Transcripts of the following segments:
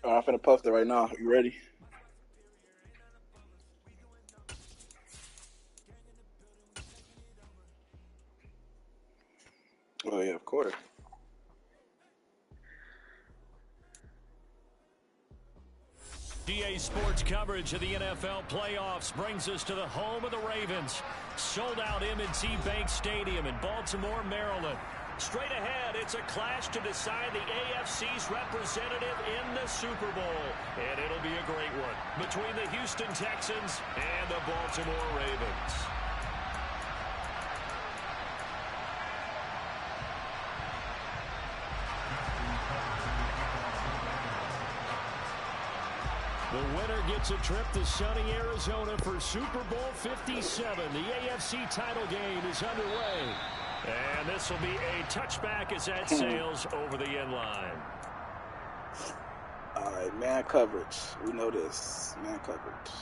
I'm finna post it right now. You ready? Oh yeah, of course. GA Sports coverage of the NFL playoffs brings us to the home of the Ravens. Sold out M&T Bank Stadium in Baltimore, Maryland. Straight ahead, it's a clash to decide the AFC's representative in the Super Bowl. And it'll be a great one between the Houston Texans and the Baltimore Ravens. The winner gets a trip to sunny Arizona for Super Bowl 57. The AFC title game is underway. And this will be a touchback as that sails over the end line. All right, man coverage. We know this. Man coverage.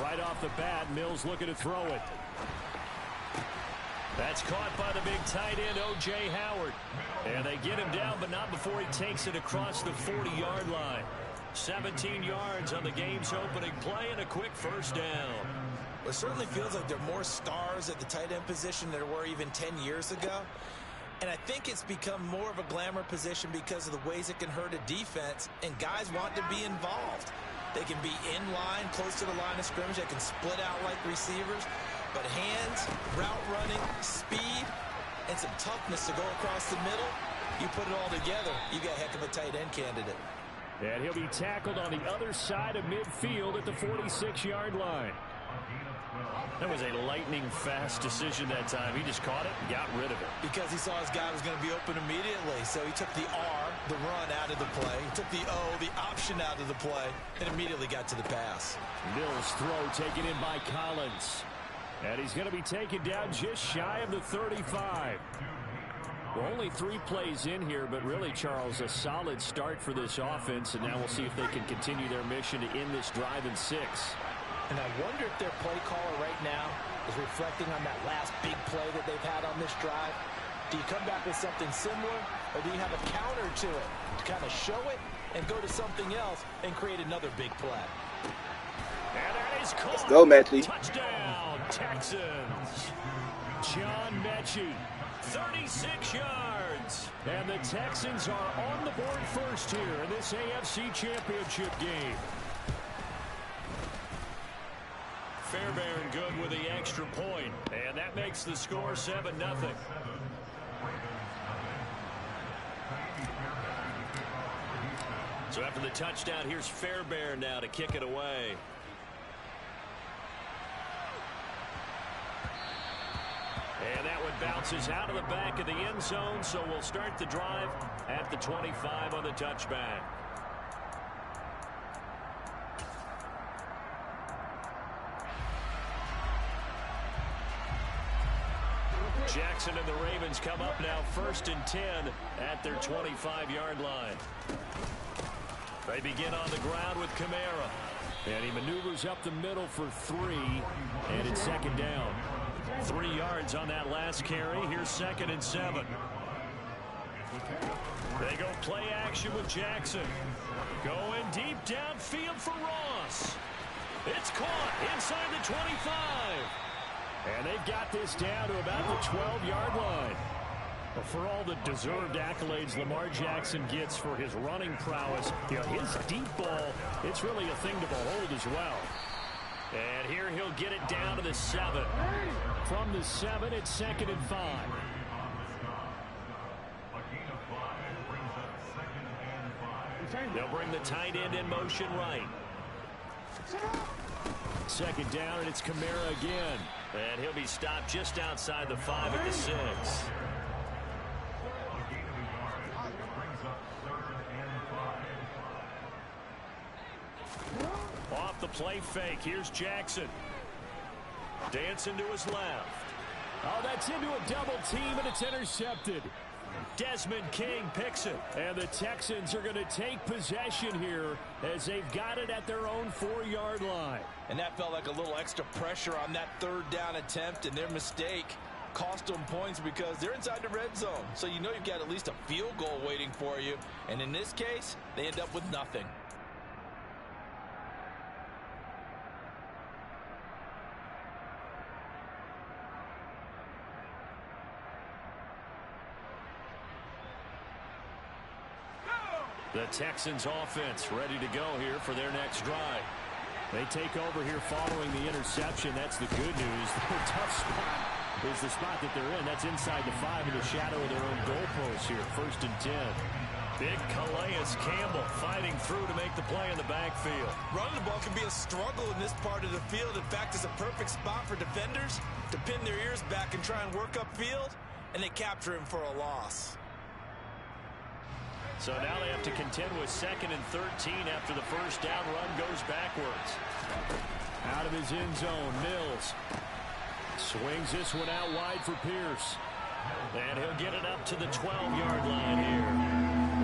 Right off the bat, Mills looking to throw it. That's caught by the big tight end, O.J. Howard. And they get him down, but not before he takes it across the 40-yard line. 17 yards on the game's opening play and a quick first down. Well, it certainly feels like there are more stars at the tight end position than there were even 10 years ago. And I think it's become more of a glamour position because of the ways it can hurt a defense, and guys want to be involved. They can be in line, close to the line of scrimmage. They can split out like receivers. But hands, route running, speed, and some toughness to go across the middle, you put it all together, you got a heck of a tight end candidate. And he'll be tackled on the other side of midfield at the 46-yard line. That was a lightning-fast decision that time. He just caught it and got rid of it. Because he saw his guy was going to be open immediately. So he took the R, the run, out of the play. He took the O, the option, out of the play, and immediately got to the pass. Mills' throw taken in by Collins. And he's going to be taken down just shy of the 35. We're only 3 plays in here, but really, Charles, a solid start for this offense. And now we'll see if they can continue their mission to end this drive in 6. And I wonder if their play caller right now is reflecting on that last big play that they've had on this drive. Do you come back with something similar, or do you have a counter to it to kind of show it and go to something else and create another big play? And that is caught. Let's go, Mechie. Touchdown, Texans. John Mechie, 36 yards. And the Texans are on the board first here in this AFC Championship game. Fairbairn good with the extra point, and that makes the score 7-0. So after the touchdown, here's Fairbairn now to kick it away. And that one bounces out of the back of the end zone, so we'll start the drive at the 25 on the touchback. Jackson and the Ravens come up now 1st and 10 at their 25-yard line. They begin on the ground with Kamara. And he maneuvers up the middle for 3, and it's 2nd down. 3 yards on that last carry. Here's 2nd and 7. They go play action with Jackson. Going deep downfield for Ross. It's caught inside the 25. And they've got this down to about the 12-yard line. But for all the deserved accolades Lamar Jackson gets for his running prowess, his deep ball, it's really a thing to behold as well. And here he'll get it down to the 7. From the 7, it's 2nd and 5. They'll bring the tight end in motion right. 2nd down, and it's Kamara again. And he'll be stopped just outside the 5 at the 6. Off the play fake, here's Jackson. Dancing to his left. Oh, that's into a double team, and it's intercepted. Desmond King picks it. And the Texans are going to take possession here as they've got it at their own 4-yard line. And that felt like a little extra pressure on that third down attempt, and their mistake cost them points because they're inside the red zone. So you know you've got at least a field goal waiting for you. And in this case, they end up with nothing. The Texans offense ready to go here for their next drive. They take over here following the interception. That's the good news. The tough spot is the spot that they're in. That's inside the 5 in the shadow of their own goalpost here. 1st and 10. Big Calais Campbell fighting through to make the play in the backfield. Running the ball can be a struggle in this part of the field. In fact, it's a perfect spot for defenders to pin their ears back and try and work upfield, and they capture him for a loss. So now they have to contend with 2nd and 13 after the first down run goes backwards. Out of his end zone, Mills swings this one out wide for Pierce. And he'll get it up to the 12-yard line here.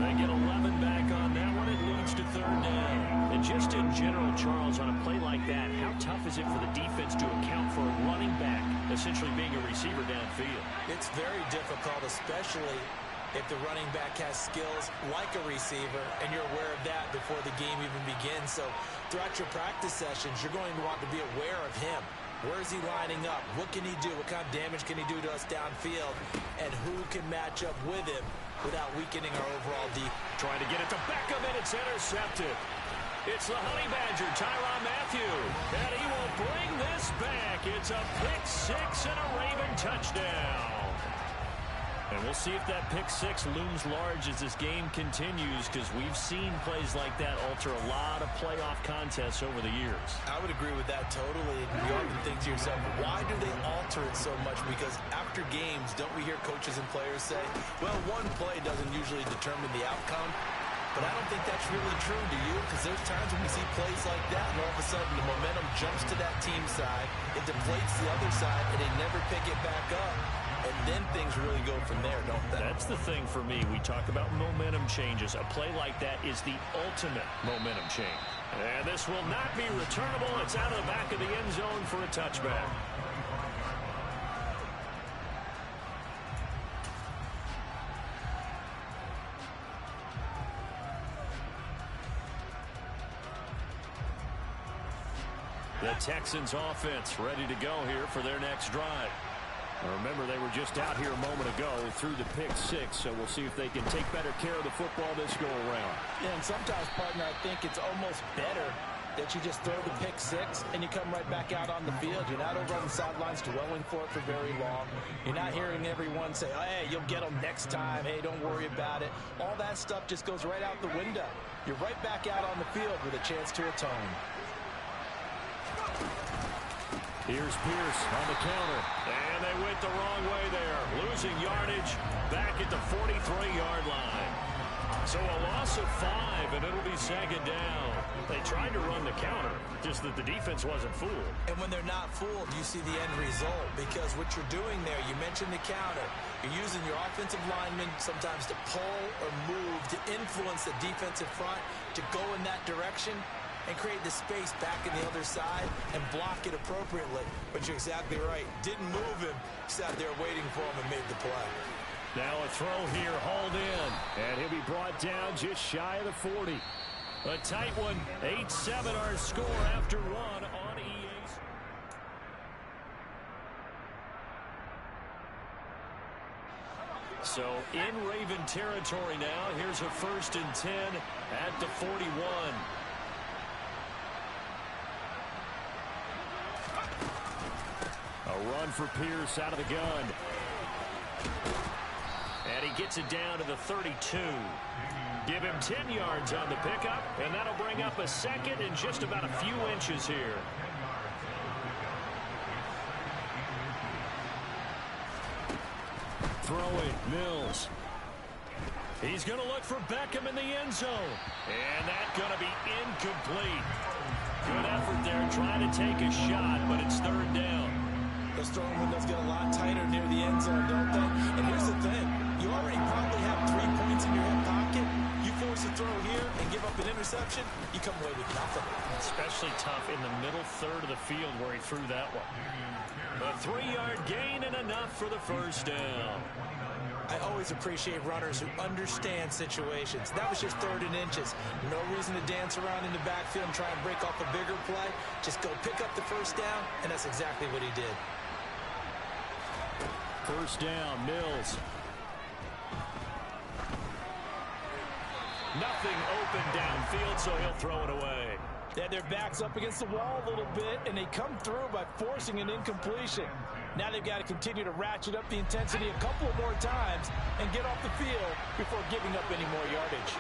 They get 11 back on that one. It leads to 3rd down. And just in general, Charles, on a play like that, how tough is it for the defense to account for a running back essentially being a receiver downfield? It's very difficult, especially if the running back has skills like a receiver, and you're aware of that before the game even begins. So throughout your practice sessions, you're going to want to be aware of him. Where is he lining up? What can he do? What kind of damage can he do to us downfield? And who can match up with him without weakening our overall defense? Trying to get it to Beckham, and it's intercepted. It's the Honey Badger, Tyrann Mathieu. And he will bring this back. It's a pick-6 and a Raven touchdown. And we'll see if that pick-6 looms large as this game continues, because we've seen plays like that alter a lot of playoff contests over the years. I would agree with that totally. You often think to yourself, why do they alter it so much? Because after games, don't we hear coaches and players say, well, one play doesn't usually determine the outcome. But I don't think that's really true, do you? Because there's times when we see plays like that, and all of a sudden the momentum jumps to that team side, it deflates the other side, and they never pick it back up. And then things really go from there, don't they? That's the thing for me. We talk about momentum changes. A play like that is the ultimate momentum change. And this will not be returnable. It's out of the back of the end zone for a touchback. The Texans offense ready to go here for their next drive. Remember, they were just out here a moment ago through the pick-6, so we'll see if they can take better care of the football this go-around. Yeah, and sometimes, partner, I think it's almost better that you just throw the pick-6 and you come right back out on the field. You're not over on the sidelines dwelling for it for very long. You're not hearing everyone say, oh, hey, you'll get them next time. Hey, don't worry about it. All that stuff just goes right out the window. You're right back out on the field with a chance to atone. Here's Pierce on the counter. And they went the wrong way there. Losing yardage back at the 43-yard line. So a loss of 5, and it'll be 2nd down. They tried to run the counter, just that the defense wasn't fooled. And when they're not fooled, you see the end result. Because what you're doing there, you mentioned the counter. You're using your offensive linemen sometimes to pull or move, to influence the defensive front, to go in that direction, and create the space back in the other side and block it appropriately. But you're exactly right. Didn't move him. Sat there waiting for him and made the play. Now a throw here, hauled in. And he'll be brought down just shy of the 40. A tight one. 8-7 our score after 1 on EA's. So in Raven territory now. Here's a 1st and 10 at the 41. A run for Pierce out of the gun. And he gets it down to the 32. Give him 10 yards on the pickup, and that'll bring up a 2nd and just about a few inches here. Throwing, Mills. He's going to look for Beckham in the end zone. And that's going to be incomplete. Good effort there trying to take a shot, but it's 3rd down. The those throwing windows get a lot tighter near the end zone, don't they? And here's the thing. You already probably have 3 points in your hip pocket. You force a throw here and give up an interception, you come away with nothing. Especially tough in the middle third of the field where he threw that one. A 3-yard gain and enough for the first down. I always appreciate runners who understand situations. That was just 3rd and inches. No reason to dance around in the backfield and try and break off a bigger play. Just go pick up the first down, and that's exactly what he did. First down, Mills. Nothing open downfield, so he'll throw it away. They had their backs up against the wall a little bit, and they come through by forcing an incompletion. Now they've got to continue to ratchet up the intensity a couple of more times and get off the field before giving up any more yardage.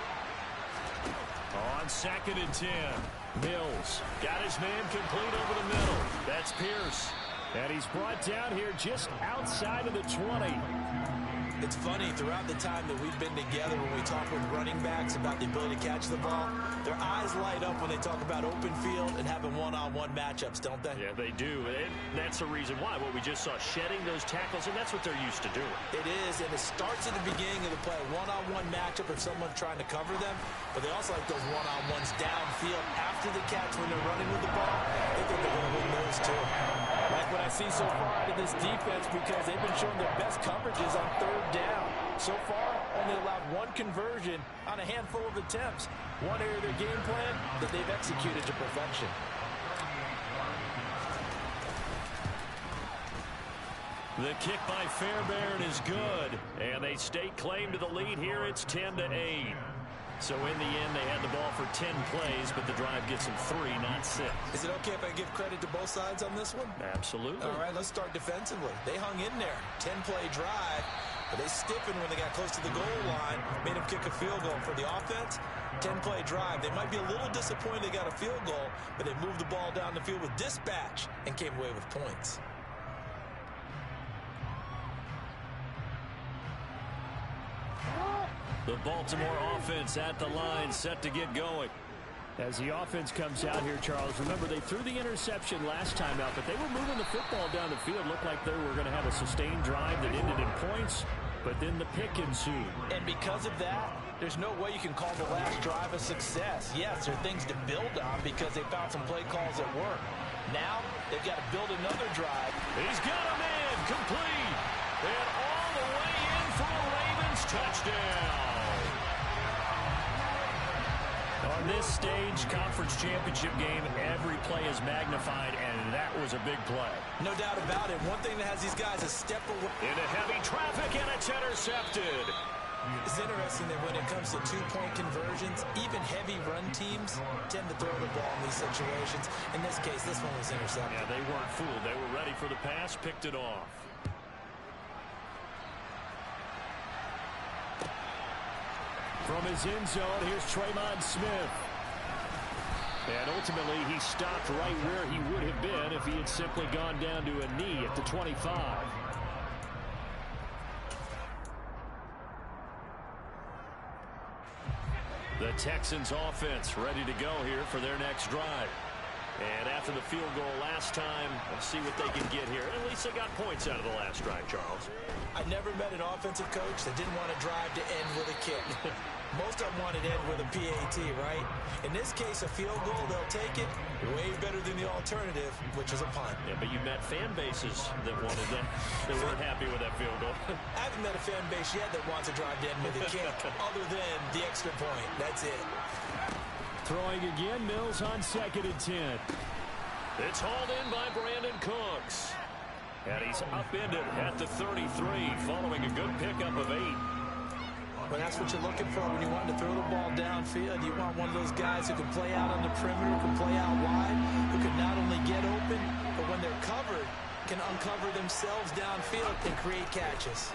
On 2nd and 10, Mills got his man complete over the middle. That's Pierce. And he's brought down here just outside of the 20. It's funny, throughout the time that we've been together when we talk with running backs about the ability to catch the ball, their eyes light up when they talk about open field and having one-on-one matchups, don't they? Yeah, they do. And that's the reason why. What we just saw, shedding those tackles, and that's what they're used to doing. It is, and it starts at the beginning of the play, one-on-one matchup if someone's trying to cover them, but they also like those one-on-ones downfield after the catch when they're running with the ball. They think they're going to win those too. Like what I see so far out of this defense, because they've been showing their best coverages on 3rd down. So far, only allowed 1 conversion on a handful of attempts. One area of their game plan that they've executed to perfection. The kick by Fairbairn is good, and they stake claim to the lead here. It's 10-8. So in the end, they had the ball for 10 plays, but the drive gets them 3, not 6. Is it okay if I give credit to both sides on this one? Absolutely. All right, let's start defensively. They hung in there. 10-play drive, but they stiffened when they got close to the goal line, made them kick a field goal. For the offense, 10-play drive. They might be a little disappointed they got a field goal, but they moved the ball down the field with dispatch and came away with points. The Baltimore offense at the line, set to get going. As the offense comes out here, Charles, remember they threw the interception last time out, but they were moving the football down the field. Looked like they were going to have a sustained drive that ended in points, but then the pick ensued. And because of that, there's no way you can call the last drive a success. Yes, there are things to build on because they found some play calls that work. Now, they've got to build another drive. He's got a man complete, and all the way in for a Ravens touchdown. On this stage, conference championship game, every play is magnified, and that was a big play. No doubt about it. One thing that has these guys a step away. Into heavy traffic, and it's intercepted. It's interesting that when it comes to 2-point conversions, even heavy run teams tend to throw the ball in these situations. In this case, this one was intercepted. Yeah, they weren't fooled. They were ready for the pass, picked it off. From his end zone, here's Tremont Smith. And ultimately, he stopped right where he would have been if he had simply gone down to a knee at the 25. The Texans offense ready to go here for their next drive. And after the field goal last time, let's see what they can get here. At least they got points out of the last drive, Charles. I never met an offensive coach that didn't want to drive to end with a kick. Most of them wanted to end with a PAT, right? In this case, a field goal, they'll take it. Way better than the alternative, which is a punt. Yeah, but you met fan bases that wanted that. They weren't happy with that field goal. I haven't met a fan base yet that wants to drive to end with a kick, other than the extra point. That's it. Throwing again, Mills on 2nd and 10. It's hauled in by Brandon Cooks. And he's upended at the 33, following a good pickup of 8. Well, that's what you're looking for when you want to throw the ball downfield. You want one of those guys who can play out on the perimeter, who can play out wide, who can not only get open, but when they're covered, can uncover themselves downfield and create catches.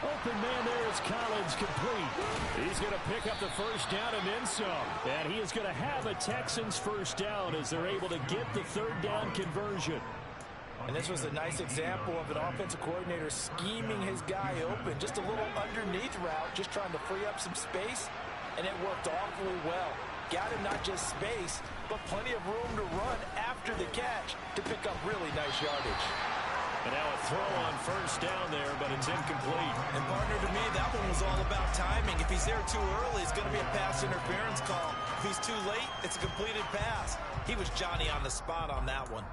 Open man there is Collins, complete. He's going to pick up the first down and then some. And he is going to have a Texans first down as they're able to get the 3rd down conversion. And this was a nice example of an offensive coordinator scheming his guy open. Just a little underneath route, just trying to free up some space, and it worked awfully well. Got him not just space, but plenty of room to run after after the catch to pick up really nice yardage. And now a throw on first down there, but it's incomplete. And partner, to me, that one was all about timing. If he's there too early, it's going to be a pass interference call. If he's too late, it's a completed pass. He was Johnny on the spot on that one.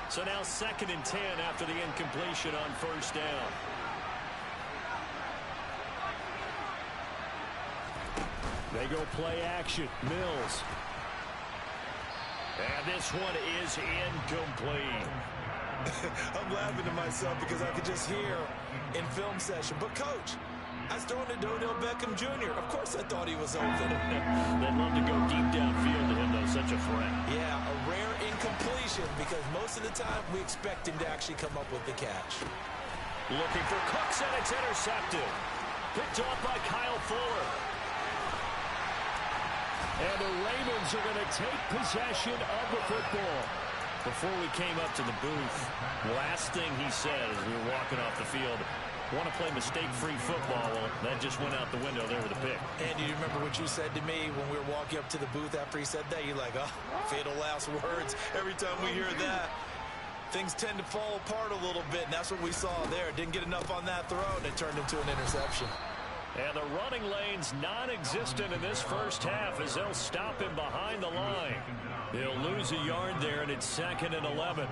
So now 2nd and 10 after the incompletion on first down. They go play action. Mills. And this one is incomplete. I'm laughing to myself because I could just hear in film session. But, Coach, I was throwing to Odell Beckham Jr. Of course I thought he was open. They'd love to go deep downfield to him, though. Such a threat. Yeah, a rare incompletion because most of the time we expect him to actually come up with the catch. Looking for Cooks, and it's intercepted. Picked off by Kyle Fuller. And the Ravens are going to take possession of the football. Before we came up to the booth, last thing he said as we were walking off the field, want to play mistake-free football. Well, that just went out the window there with a pick. And you remember what you said to me when we were walking up to the booth after he said that? You're like, oh, fatal last words. Every time we hear that, things tend to fall apart a little bit, and that's what we saw there. Didn't get enough on that throw, and it turned into an interception. And the running lane's non-existent in this first half as they'll stop him behind the line. He'll lose a yard there, and it's 2nd and 11.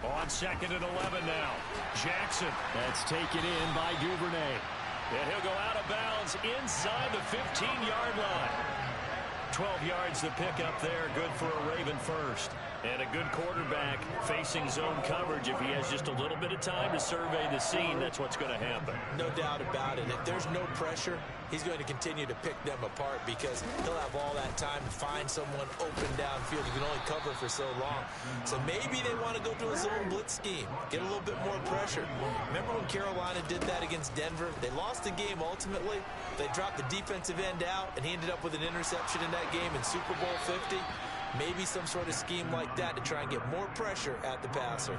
On 2nd and 11 now. Jackson. That's taken in by Duvernay. And he'll go out of bounds inside the 15-yard line. 12 yards to pick up there. Good for a Raven first. And a good quarterback facing zone coverage. If he has just a little bit of time to survey the scene, that's what's going to happen. No doubt about it. If there's no pressure, he's going to continue to pick them apart because he'll have all that time to find someone open downfield. He can only cover for so long. So maybe they want to go to a zone blitz scheme, get a little bit more pressure. Remember when Carolina did that against Denver? They lost the game ultimately. They dropped the defensive end out, and he ended up with an interception in that game in Super Bowl 50. Maybe some sort of scheme like that to try and get more pressure at the passer.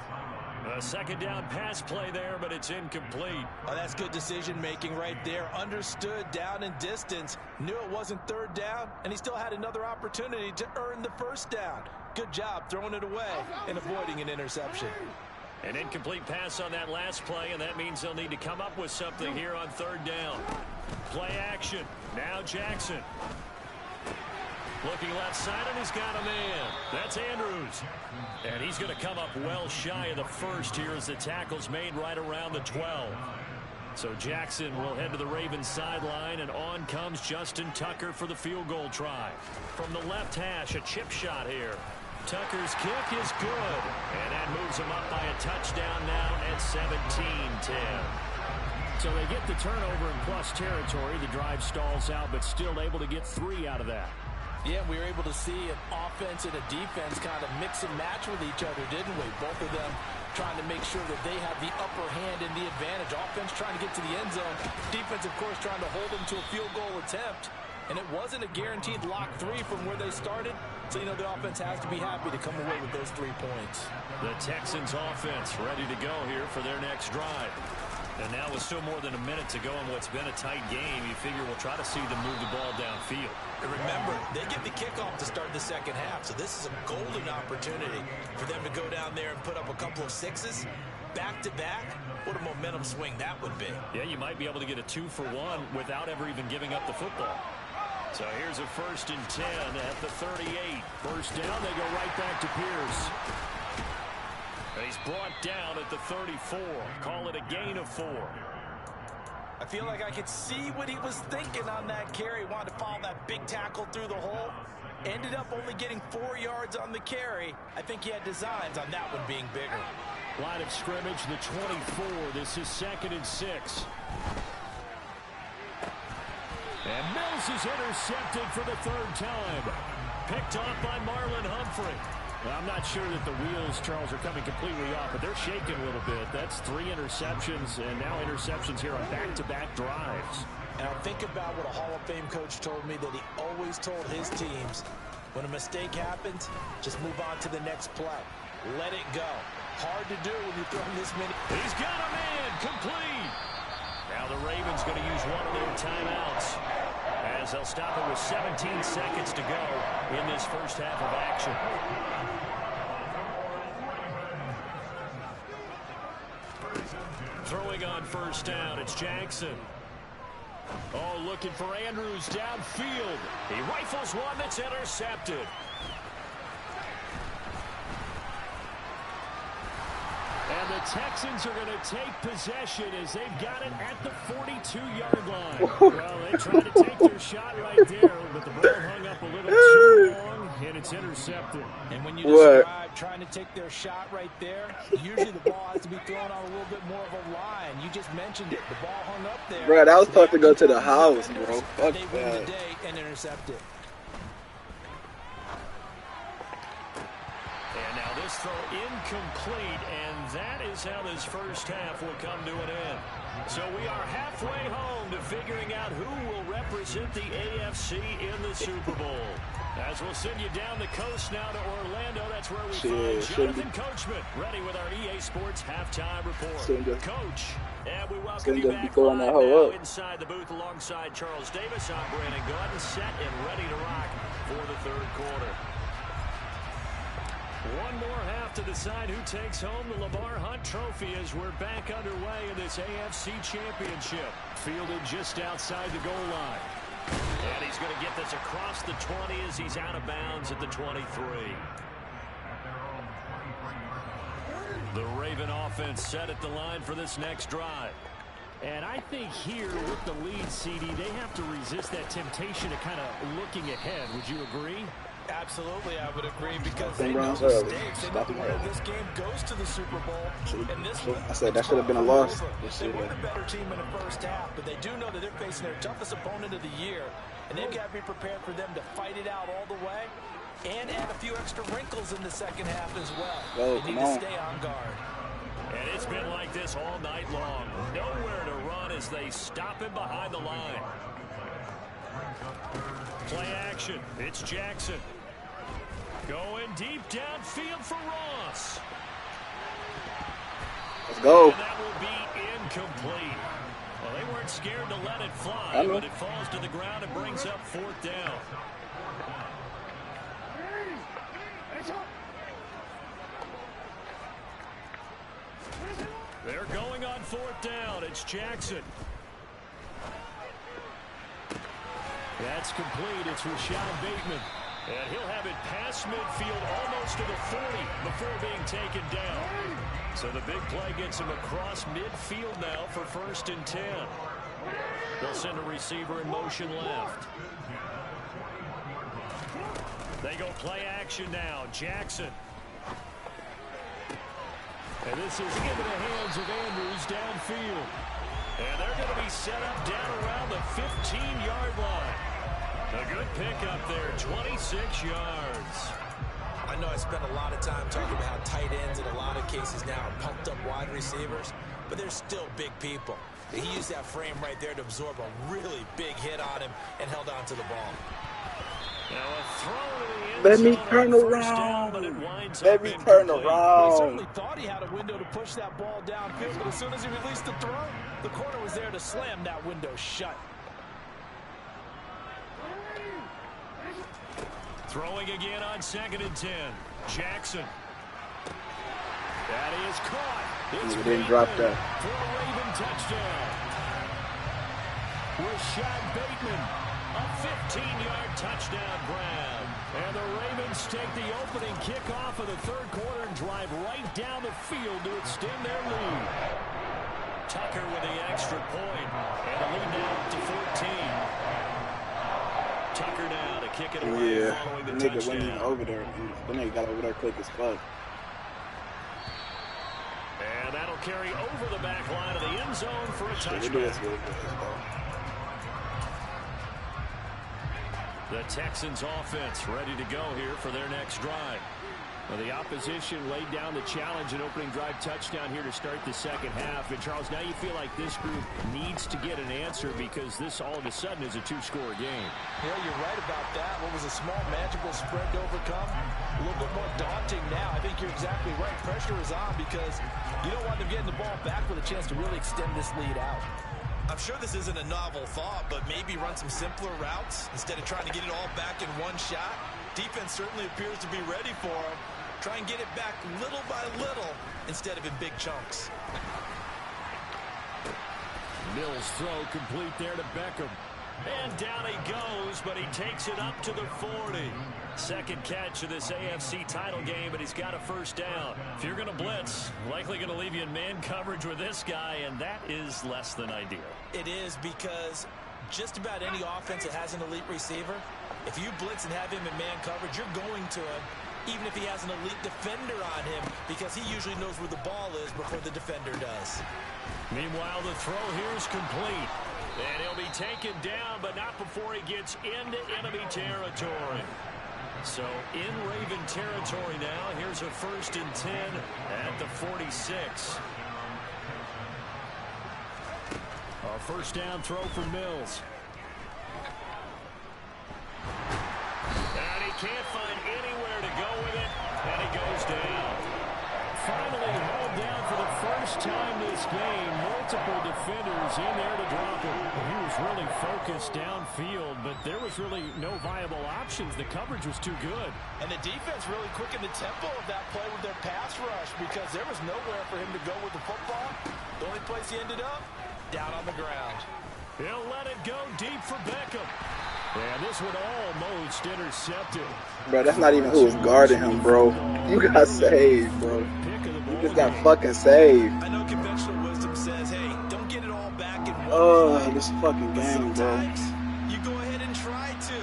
A 2nd down pass play there, but it's incomplete. Oh, that's good decision-making right there. Understood down and distance. Knew it wasn't 3rd down, and he still had another opportunity to earn the 1st down. Good job throwing it away and avoiding an interception. An incomplete pass on that last play, and that means they'll need to come up with something here on 3rd down. Play action. Now Jackson. Looking left side, and he's got a man. That's Andrews. And he's going to come up well shy of the 1st here as the tackle's made right around the 12. So Jackson will head to the Ravens sideline, and on comes Justin Tucker for the field goal try. From the left hash, a chip shot here. Tucker's kick is good. And that moves him up by a touchdown now at 17-10. So they get the turnover in plus territory. The drive stalls out, but still able to get 3 out of that. Yeah, we were able to see an offense and a defense kind of mix and match with each other, didn't we? Both of them trying to make sure that they have the upper hand and the advantage. Offense trying to get to the end zone. Defense, of course, trying to hold them to a field goal attempt. And it wasn't a guaranteed lock 3 from where they started. So, you know, the offense has to be happy to come away with those 3 points. The Texans offense ready to go here for their next drive. And now with still more than a minute to go in what's been a tight game, you figure we'll try to see them move the ball downfield. And remember, they get the kickoff to start the 2nd half, so this is a golden opportunity for them to go down there and put up a couple of 6s back-to-back. What a momentum swing that would be. Yeah, you might be able to get a 2-for-1 without ever even giving up the football. So here's a 1st and 10 at the 38. First down, they go right back to Pierce. He's brought down at the 34. Call it a gain of 4. I feel like I could see what he was thinking on that carry. Wanted to follow that big tackle through the hole. Ended up only getting 4 yards on the carry. I think he had designs on that one being bigger. Line of scrimmage, the 24. This is 2nd and 6. And Mills is intercepted for the 3rd time. Picked off by Marlon Humphrey. Well, I'm not sure that the wheels, Charles, are coming completely off, but they're shaking a little bit. That's 3 interceptions, and now interceptions here on back-to-back drives. And I think about what a Hall of Fame coach told me, that he always told his teams, when a mistake happens, just move on to the next play. let it go. Hard to do when you're throwing this many. He's got a man complete. Now the Ravens going to use one of their timeouts as they'll stop it with 17 seconds to go in this first half of action. Throwing on first down, it's Jackson. Oh, looking for Andrews downfield. He rifles one that's intercepted. And the Texans are going to take possession as they've got it at the 42-yard line. Well, they tried to take their shot right there, but the ball hung up a little too long, and it's intercepted. And when you describe trying to take their shot right there, usually the ball has to be thrown on a little bit more of a line. You just mentioned it. The ball hung up there. Bro, that was supposed to go to the house, bro. Fuck they that. win the day and intercept it. And now this throw incomplete, and that is how this first half will come to an end. So we are halfway home to figuring out who will represent the AFC in the Super Bowl. As we'll send you down the coast now to Orlando, that's where we find Jonathan Coachman, ready with our EA Sports halftime report. Coach, and we welcome you back live now inside the booth alongside Charles Davis. I'm Brandon Gordon, set and ready to rock for the third quarter. One more half to decide who takes home the Lamar Hunt Trophy as we're back underway in this AFC Championship. Fielded just outside the goal line. And he's going to get this across the 20 as he's out of bounds at the 23. The Raven offense set at the line for this next drive. And I think here with the lead, CD, they have to resist that temptation of kind of looking ahead. Would you agree? Absolutely, I would agree, because they know mistakes. They know where this game goes to the Super Bowl. And this one, I said that should have been a loss. They were the better team in the first half, but they do know that they're facing their toughest opponent of the year, and they've got to be prepared for them to fight it out all the way and add a few extra wrinkles in the second half as well. They need to stay on guard. And it's been like this all night long. Nowhere to run as they stop him behind the line. Play action. It's Jackson. Going deep downfield for Ross. Let's go. And that will be incomplete. Well, they weren't scared to let it fly, but it falls to the ground and brings up fourth down. They're going on fourth down. It's Jackson. That's complete. It's Rashad Bateman. And he'll have it past midfield almost to the 40 before being taken down. So the big play gets him across midfield now for 1st and 10. They'll send a receiver in motion left. They go play action now. Jackson. And this is into the hands of Andrews downfield. And they're going to be set up down around the 15-yard line. A good pickup there, 26 yards. I know I spent a lot of time talking about how tight ends in a lot of cases now are pumped up wide receivers, but they're still big people. He used that frame right there to absorb a really big hit on him and held on to the ball. Now a throw to the end Let me zone turn on around. down, but it winds Let up me incomplete. turn He around. certainly thought he had a window to push that ball downfield, but as soon as he released the throw, the corner was there to slam that window shut. Throwing again on 2nd and 10. Jackson. That is caught. It's didn't drop that. For a Raven touchdown. Rashad Bateman, a 15-yard touchdown grab. And the Ravens take the opening kickoff of the third quarter and drive right down the field to extend their lead. Tucker with the extra point, and the lead now up to 14. Tucker now to kick it away following the nigga touchdown. went over there. The nigga got over there quick as fuck. And that'll carry over the back line of the end zone for a touchdown. The Texans offense ready to go here for their next drive. Well, the opposition laid down the challenge and opening drive touchdown here to start the second half. And, Charles, now you feel like this group needs to get an answer because this all of a sudden is a two-score game. Yeah, you're right about that. What was a small, manageable spread to overcome? A little bit more daunting now. I think you're exactly right. Pressure is on because you don't want them getting the ball back with a chance to really extend this lead out. I'm sure this isn't a novel thought, but maybe run some simpler routes instead of trying to get it all back in one shot. Defense certainly appears to be ready for him. Try and get it back little by little instead of in big chunks. Mills' throw complete there to Beckham. And down he goes, but he takes it up to the 40. Second catch of this AFC title game, and he's got a first down. If you're going to blitz, likely going to leave you in man coverage with this guy, and that is less than ideal. It is, because just about any offense that has an elite receiver, if you blitz and have him in man coverage, you're going to him, even if he has an elite defender on him, because he usually knows where the ball is before the defender does. Meanwhile, the throw here is complete. And he'll be taken down, but not before he gets into enemy territory. So in Raven territory now. Here's a 1st and 10 at the 46. A first down throw for Mills. And he can't find anywhere to go with it. And he goes down. Finally hauled down for the first time this game. Multiple defenders in there to drop him. He was really focused downfield, but there was really no viable options. The coverage was too good. And the defense really quickened the tempo of that play with their pass rush because there was nowhere for him to go with the football. The only place he ended up, down on the ground. He'll let it go deep for Beckham. And this one almost intercepted. Bro, that's not even who was guarding him, bro. You got saved, bro. You just got fucking saved. I know conventional wisdom says, hey, don't get it all back in one play. This fucking game, bro. Sometimes you go ahead and try to.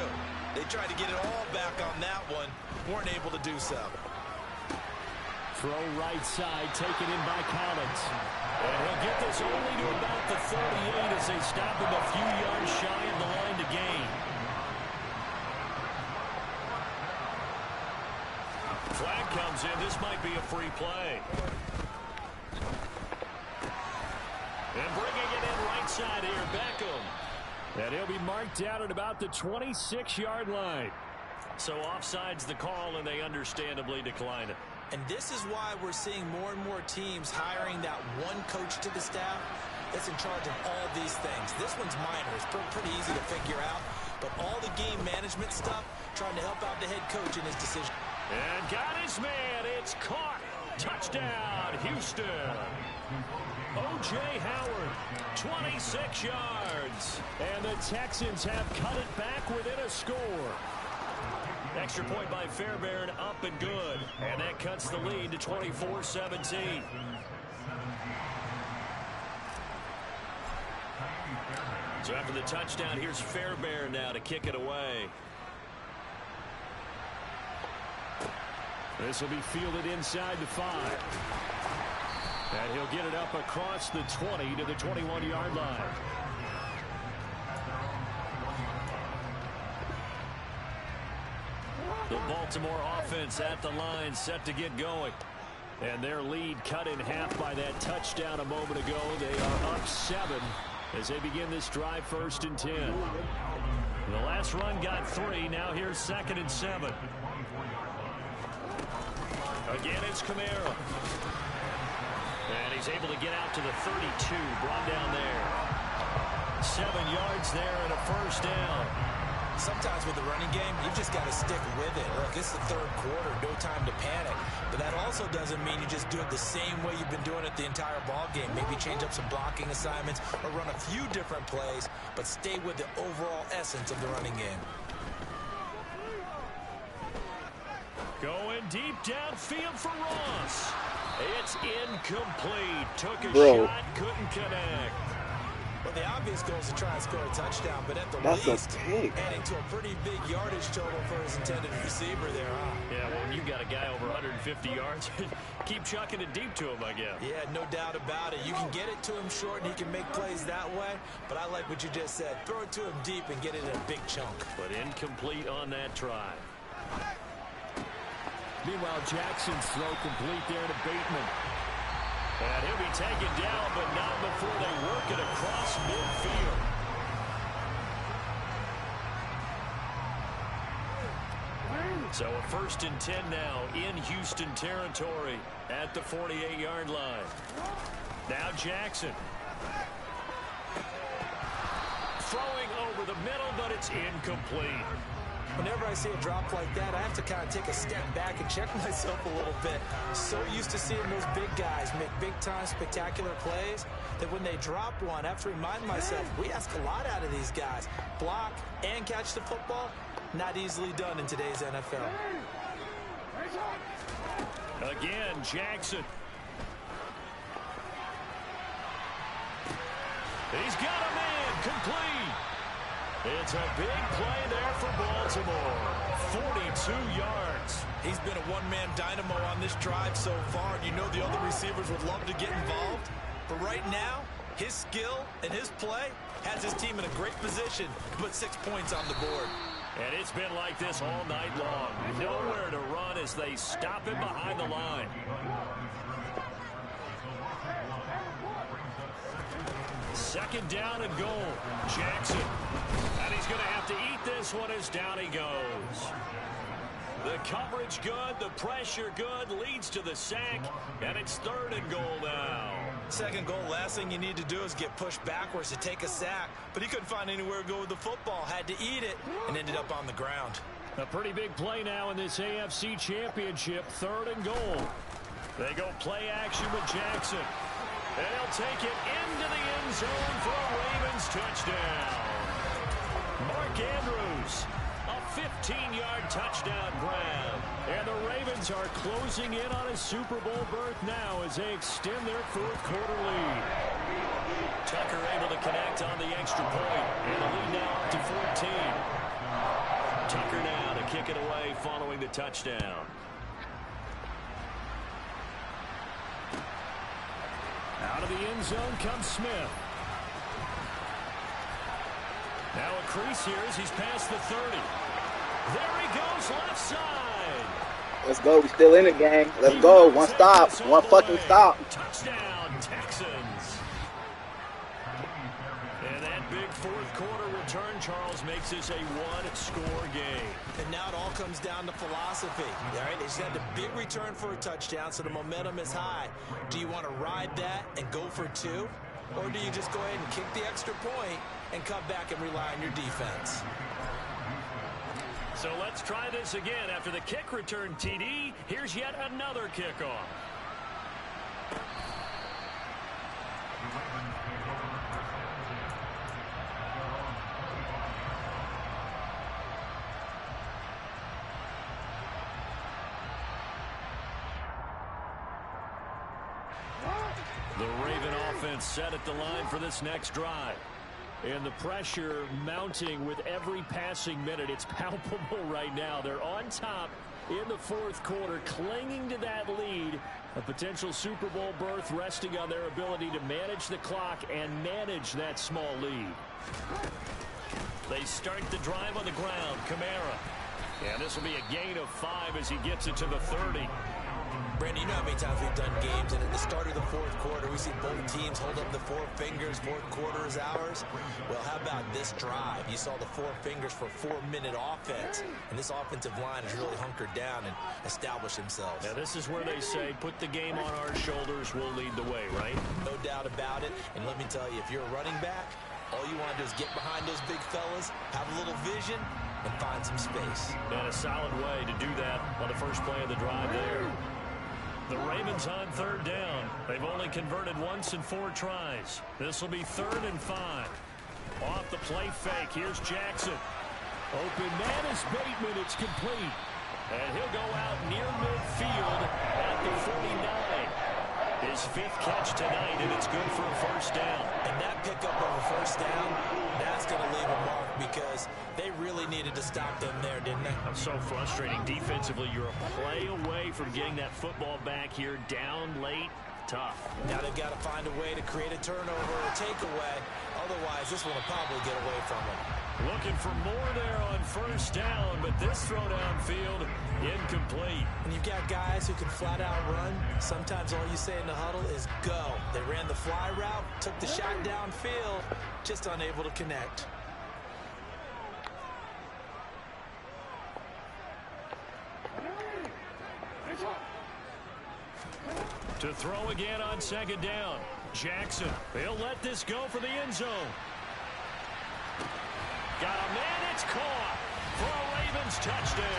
They tried to get it all back on that one. Weren't able to do so. Throw right side, taken in by Collins. And he'll get this only to about the 38 as they stop him a few yards shy of the line to gain. Flag comes in. This might be a free play. And bringing it in right side here, Beckham. And he'll be marked down at about the 26-yard line. So offside's the call, and they understandably decline it. And this is why we're seeing more and more teams hiring that one coach to the staff that's in charge of all these things. This one's minor. It's pretty easy to figure out. But all the game management stuff, trying to help out the head coach in his decision. And got his man. It's caught. Touchdown, Houston. O.J. Howard, 26 yards. And the Texans have cut it back within a score. Extra point by Fairbairn, up and good. And that cuts the lead to 24-17. So after the touchdown, here's Fairbairn now to kick it away. This will be fielded inside the 5. And he'll get it up across the 20 to the 21-yard line. The Baltimore offense at the line, set to get going. And their lead cut in half by that touchdown a moment ago. They are up 7 as they begin this drive, 1st and 10. The last run got 3. Now here's 2nd and 7. Again, it's Kamara. And he's able to get out to the 32, brought down there. 7 yards there and a first down. Sometimes with the running game, you've just got to stick with it. Look, it's the 3rd quarter, no time to panic. But that also doesn't mean you just do it the same way you've been doing it the entire ball game. Maybe change up some blocking assignments or run a few different plays, but stay with the overall essence of the running game. Going deep downfield for Ross. It's incomplete. Took a shot, couldn't connect. Well, the obvious goal is to try and score a touchdown, but at the least, adding to a pretty big yardage total for his intended receiver there, huh? Yeah, well, when you've got a guy over 150 yards, keep chucking it deep to him, I guess. Yeah, no doubt about it. You can get it to him short, and he can make plays that way, but I like what you just said. Throw it to him deep and get it in a big chunk. But incomplete on that try. Meanwhile, Jackson's throw complete there to Bateman. And he'll be taken down, but not before they work it across midfield. So a 1st and 10 now in Houston territory at the 48-yard line. Now Jackson. Throwing over the middle, but it's incomplete. Whenever I see a drop like that, I have to kind of take a step back and check myself a little bit. So used to seeing those big guys make big-time spectacular plays that when they drop one, I have to remind myself, we ask a lot out of these guys. Block and catch the football, not easily done in today's NFL. Again, Jackson. He's got a man, complete. It's a big play there for Baltimore. 42 yards. He's been a one-man dynamo on this drive so far. You know the other receivers would love to get involved. But right now, his skill and his play has his team in a great position to put 6 points on the board. And it's been like this all night long. Nowhere to run as they stop him behind the line. Second down and goal. Jackson. And he's going to have to eat this one as down he goes. The coverage good, the pressure good, leads to the sack, and it's 3rd and goal now. Second goal, last thing you need to do is get pushed backwards to take a sack. But he couldn't find anywhere to go with the football, had to eat it, and ended up on the ground. A pretty big play now in this AFC Championship, 3rd and goal. They go play action with Jackson. And he'll take it into the end zone for a Ravens touchdown. Mark Andrews, a 15-yard touchdown grab. And the Ravens are closing in on a Super Bowl berth now as they extend their 4th quarter lead. Tucker able to connect on the extra point. And the lead now up to 14. Tucker now to kick it away following the touchdown. Out of the end zone comes Smith. Now a crease here as he's past the 30. There he goes, left side. Let's go. We still in the game. Let's go. One stop. One fucking stop. Touchdown, Texans. And that big 4th quarter return, Charles, makes this a 1-score game. And now it all comes down to philosophy. All right, they just had the big return for a touchdown, so the momentum is high. Do you want to ride that and go for 2? Or do you just go ahead and kick the extra point and come back and rely on your defense? So let's try this again. After the kick return, TD, here's yet another kickoff. The Raven offense set at the line for this next drive. And the pressure mounting with every passing minute. It's palpable right now. They're on top in the 4th quarter, clinging to that lead. A potential Super Bowl berth resting on their ability to manage the clock and manage that small lead. They start the drive on the ground. Kamara. And this will be a gain of 5 as he gets it to the 30. Brandon, you know how many times we've done games, and at the start of the 4th quarter, we see both teams hold up the 4 fingers, 4th quarter is ours. Well, how about this drive? You saw the 4 fingers for 4-minute offense, and this offensive line has really hunkered down and established themselves. Now, this is where they say, put the game on our shoulders, we'll lead the way, right? No doubt about it, and let me tell you, if you're a running back, all you want to do is get behind those big fellas, have a little vision, and find some space. And a solid way to do that on the first play of the drive there. The Ravens on 3rd down. They've only converted once in 4 tries. This will be 3rd and 5. Off the play fake. Here's Jackson. Open man is Bateman. It's complete. And he'll go out near midfield at the 49. His 5th catch tonight, and it's good for a 1st down. And that pickup of a 1st down, that's going to leave a mark because they really needed to stop them there, didn't they? That's so frustrating. Defensively, you're a play away from getting that football back here down late. Tough. Now they've got to find a way to create a turnover or a takeaway. Otherwise, this one will probably get away from them. Looking for more there on 1st down, but this throw downfield incomplete. And you've got guys who can flat out run. Sometimes all you say in the huddle is go. They ran the fly route, took the shot downfield, just unable to connect. To throw again on second down. Jackson, he'll let this go for the end zone. Got a man, it's caught for a Ravens touchdown.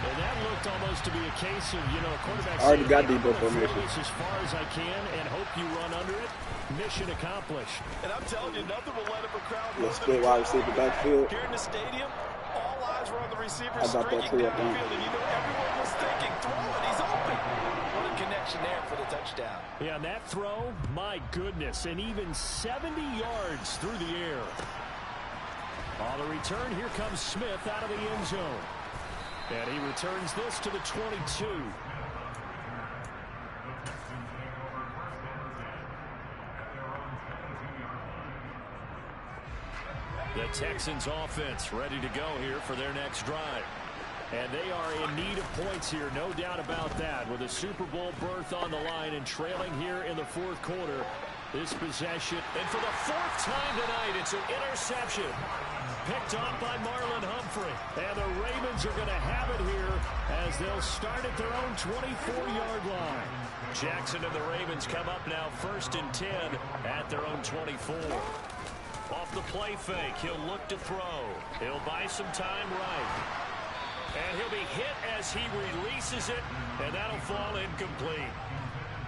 And that looked almost to be a case of, you know, a quarterback already saying, got hey, depot I'm going to formation. throw this as far as I can and hope you run under it. Mission accomplished. And I'm telling you, nothing will let up a crowd. Let's split wide receiver backfield. Here in the stadium, all eyes were on the receiver I got that streaking too, I down the think. field, and you know everyone was thinking, throw it, he's open. What a connection there for the touchdown. Yeah, and that throw, my goodness, and even 70 yards through the air. On the return, here comes Smith out of the end zone. And he returns this to the 22. The Texans offense ready to go here for their next drive. And they are in need of points here, no doubt about that. With a Super Bowl berth on the line and trailing here in the fourth quarter, this possession. And for the fourth time tonight, it's an interception. Picked off by Marlon Humphrey. And the Ravens are going to have it here as they'll start at their own 24-yard line. Jackson and the Ravens come up now 1st and 10 at their own 24. Off the play fake, he'll look to throw. He'll buy some time right. And he'll be hit as he releases it, and that'll fall incomplete.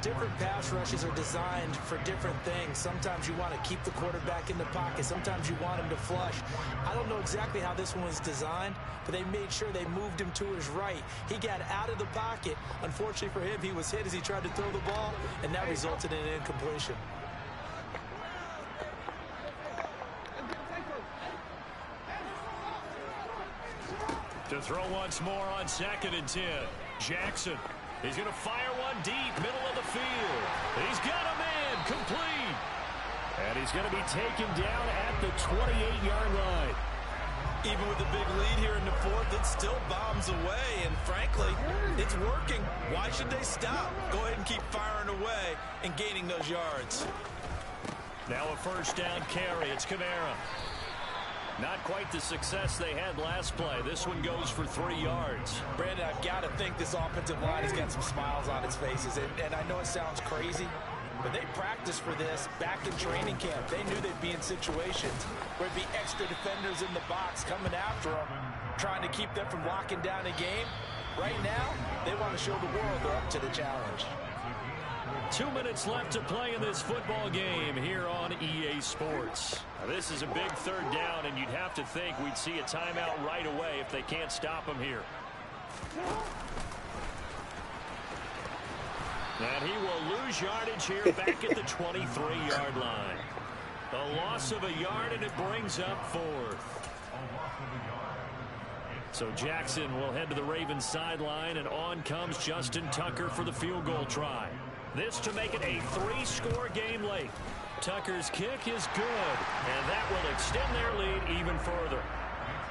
Different pass rushes are designed for different things. Sometimes you want to keep the quarterback in the pocket. Sometimes you want him to flush. I don't know exactly how this one was designed, but they made sure they moved him to his right. He got out of the pocket. Unfortunately for him, he was hit as he tried to throw the ball, and that resulted in an incompletion. To throw once more on 2nd and 10. Jackson. He's going to fire one deep, middle of the field. He's got a man, complete. And he's going to be taken down at the 28-yard line. Even with a big lead here in the fourth, it still bombs away. And frankly, it's working. Why should they stop? Go ahead and keep firing away and gaining those yards. Now a first down carry. It's Kamara. Not quite the success they had last play. This one goes for 3 yards. Brandon, I've got to think this offensive line has got some smiles on its faces. And I know it sounds crazy, but they practiced for this back in training camp. They knew they'd be in situations where it'd be extra defenders in the box coming after them, trying to keep them from locking down a game. Right now, they want to show the world they're up to the challenge. 2 minutes left to play in this football game here on EA Sports. Now, this is a big 3rd down, and you'd have to think we'd see a timeout right away if they can't stop him here. And he will lose yardage here back at the 23-yard line. A loss of a yard, and it brings up 4th. So Jackson will head to the Ravens sideline, and on comes Justin Tucker for the field goal try. This to make it a 3-score game late. Tucker's kick is good, and that will extend their lead even further.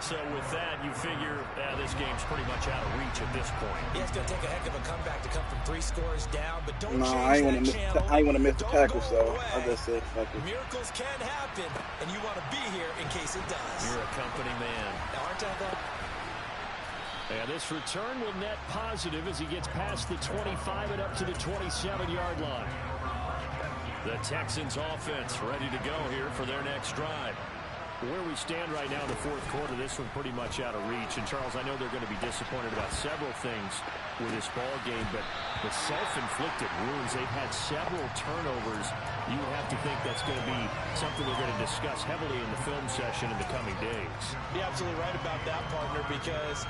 So with that, you figure this game's pretty much out of reach at this point. Yeah, it's going to take a heck of a comeback to come from 3 scores down, but don't No, change I ain't want to miss the tackle, so I just said fuck it. Miracles can happen, and you want to be here in case it does. You're a company man. Aren't I, though? And this return will net positive as he gets past the 25 and up to the 27-yard line. The Texans offense ready to go here for their next drive. Where we stand right now in the fourth quarter, this one pretty much out of reach. And, Charles, I know they're going to be disappointed about several things with this ball game, but the self-inflicted wounds, they've had several turnovers. You would have to think that's going to be something they're going to discuss heavily in the film session in the coming days. You're absolutely right about that, partner, because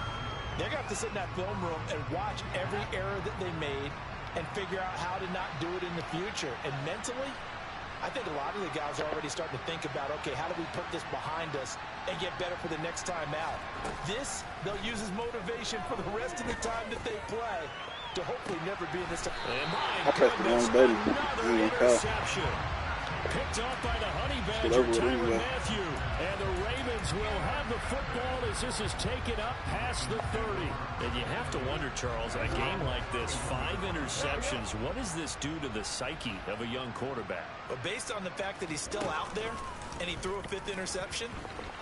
they're going to have to sit in that film room and watch every error that they made and figure out how to not do it in the future. And mentally, I think a lot of the guys are already starting to think about, okay, how do we put this behind us and get better for the next time out? This, they'll use as motivation for the rest of the time that they play to hopefully never be in this. And I pressed the wrong button. another interception. Picked off by the Honey Badger, Tyrann Mathieu. And the Ravens will have the football as this is taken up past the 30. And you have to wonder, Charles, in a game like this, 5 interceptions, what does this do to the psyche of a young quarterback? But based on the fact that he's still out there and he threw a 5th interception,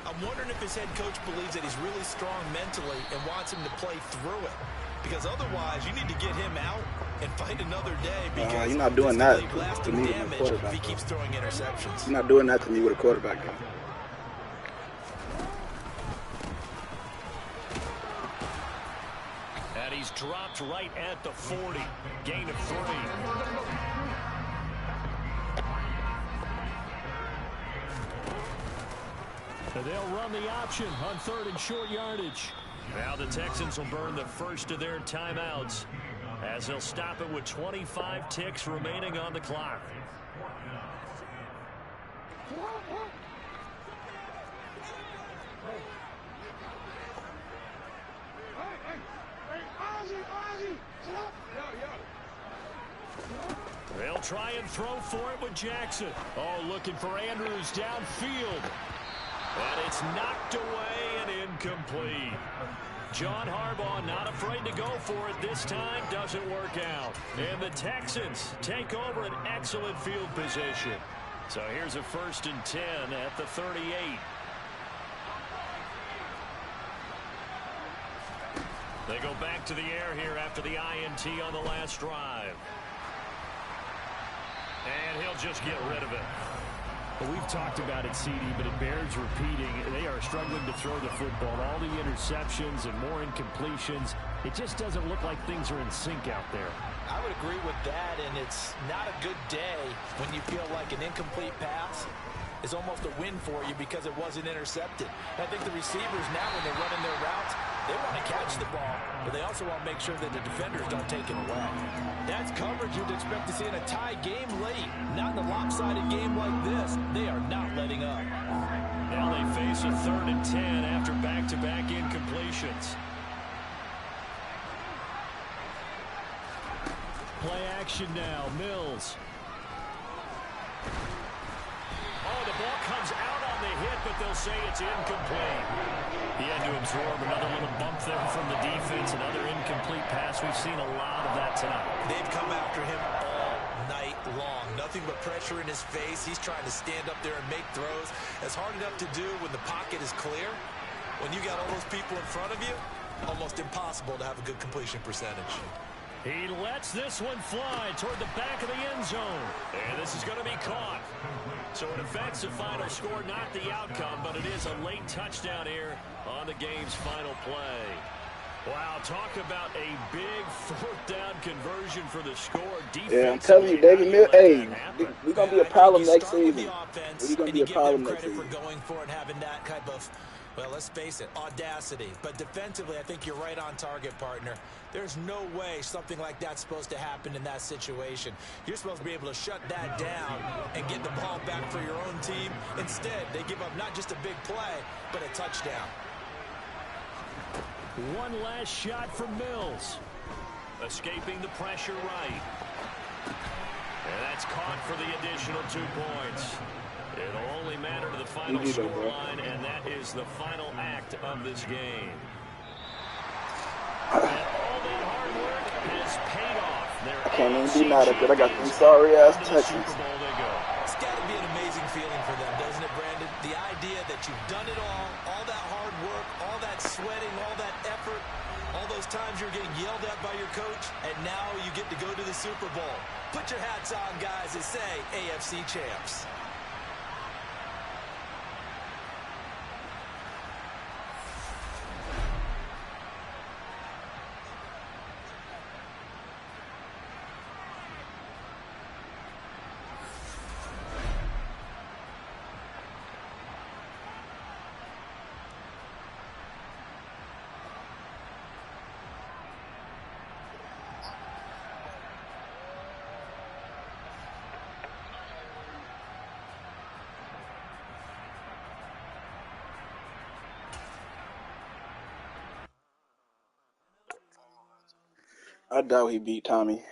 I'm wondering if his head coach believes that he's really strong mentally and wants him to play through it. because otherwise you need to get him out and find another day because you're not doing that to lasting me with a damage quarterback. if he keeps throwing interceptions. You're not doing that to me with a quarterback, though. And he's dropped right at the 40. Gain of 3. They'll run the option on 3rd and short yardage. Now the Texans will burn the first of their timeouts as they'll stop it with 25 ticks remaining on the clock. They'll try and throw for it with Jackson. Oh, looking for Andrews downfield. And it's knocked away and incomplete. John Harbaugh not afraid to go for it this time. Doesn't work out. And the Texans take over an excellent field position. So here's a 1st and 10 at the 38. They go back to the air here after the INT on the last drive. And he'll just get rid of it. Well, we've talked about it, CD, but it bears repeating. They are struggling to throw the football. All the interceptions and more incompletions. It just doesn't look like things are in sync out there. I would agree with that, and it's not a good day when you feel like an incomplete pass is almost a win for you because it wasn't intercepted. I think the receivers now, when they're running their routes, they want to catch the ball, but they also want to make sure that the defenders don't take it away. That's coverage you'd expect to see in a tie game late. Not in a lopsided game like this. They are not letting up. Now they face a 3rd and 10 after back-to-back incompletions. Play action now. Mills. Oh, the ball comes out on the hit, but they'll say it's incomplete. He had to absorb another little bump there from the defense, another incomplete pass. We've seen a lot of that tonight. They've come after him all night long. Nothing but pressure in his face. He's trying to stand up there and make throws. It's hard enough to do when the pocket is clear. When you got all those people in front of you, almost impossible to have a good completion percentage. He lets this one fly toward the back of the end zone. And this is going to be caught. So an offensive final score, not the outcome, but it is a late touchdown here on the game's final play. Wow, talk about a big 4th down conversion for the score. Yeah, I'm telling you, David Mills, hey, we're going to be a problem next season. We're going to be a problem next season. For going for it, having that type of, well, let's face it, audacity. But defensively, I think you're right on target, partner. There's no way something like that's supposed to happen in that situation. You're supposed to be able to shut that down and get the ball back for your own team. Instead, they give up not just a big play, but a touchdown. One last shot for Mills. Escaping the pressure right. And that's caught for the additional 2 points. It'll only matter to the final scoreline, and that is the final act of this game. And all that hard work has paid off. I can't even be mad at it. I got these sorry-ass Texans. It's got to be an amazing feeling for them, doesn't it, Brandon? The idea that you've done it all that hard work, all that sweating, all that effort, all those times you're getting yelled at by your coach, and now you get to go to the Super Bowl. Put your hats on, guys, and say AFC champs. I doubt he beat Tommy.